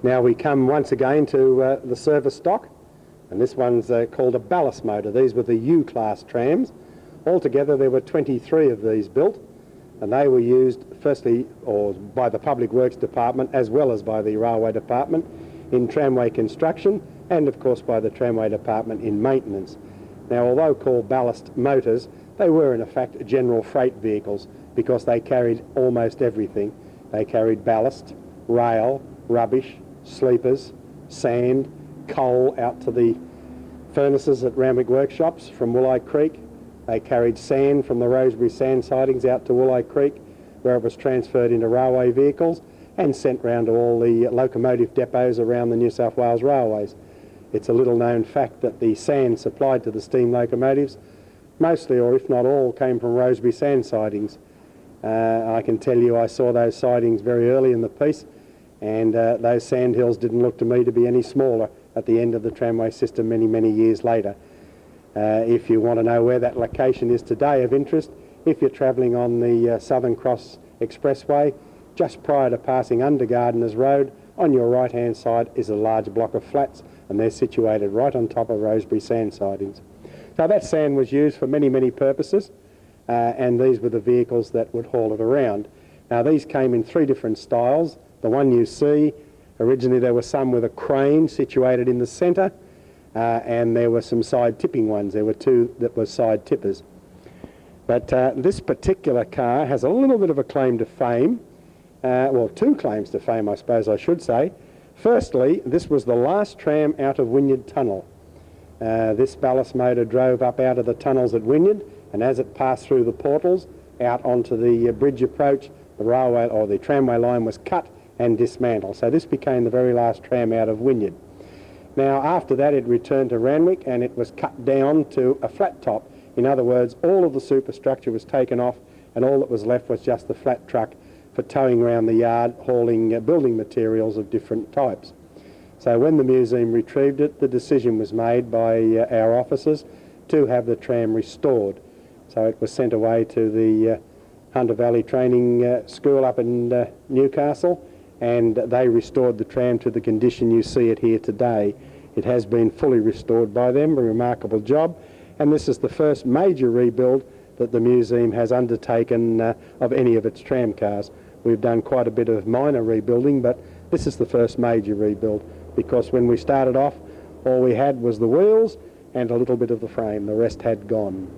Now we come once again to the service stock, and this one's called a ballast motor. These were the U-class trams. Altogether there were 23 of these built, and they were used firstly by the Public Works Department as well as by the Railway Department in tramway construction, and of course by the Tramway Department in maintenance. Now, although called ballast motors, they were in effect general freight vehicles because they carried almost everything. They carried ballast, rail, rubbish, sleepers, sand, coal out to the furnaces at Randwick Workshops from Woolli Creek. They carried sand from the Rosebery sand sidings out to Woolli Creek, where it was transferred into railway vehicles and sent round to all the locomotive depots around the New South Wales railways. It's a little known fact that the sand supplied to the steam locomotives mostly, or if not all, came from Rosebery sand sidings. I can tell you I saw those sidings very early in the piece, and those sand hills didn't look to me to be any smaller at the end of the tramway system many, many years later. If you want to know where that location is today of interest, if you're travelling on the Southern Cross Expressway, just prior to passing under Gardeners Road, on your right hand side is a large block of flats, and they're situated right on top of Rosebery sand sidings. So that sand was used for many, many purposes, and these were the vehicles that would haul it around. Now these came in three different styles. The one you see, originally there were some with a crane situated in the centre, and there were some side tipping ones. There were two that were side tippers. But this particular car has a little bit of a claim to fame, well, two claims to fame I suppose I should say. Firstly, this was the last tram out of Wynyard Tunnel. This ballast motor drove up out of the tunnels at Wynyard, and as it passed through the portals out onto the bridge approach, the railway or the tramway line was cut and dismantled. So this became the very last tram out of Wynyard. Now after that it returned to Randwick and it was cut down to a flat top. In other words, all of the superstructure was taken off and all that was left was just the flat truck for towing around the yard, hauling building materials of different types. So when the museum retrieved it, the decision was made by our officers to have the tram restored. So it was sent away to the Hunter Valley Training School up in Newcastle, and they restored the tram to the condition you see it here today. It has been fully restored by them, a remarkable job, and this is the first major rebuild that the museum has undertaken of any of its tram cars. We've done quite a bit of minor rebuilding, but this is the first major rebuild, because when we started off all we had was the wheels and a little bit of the frame. The rest had gone.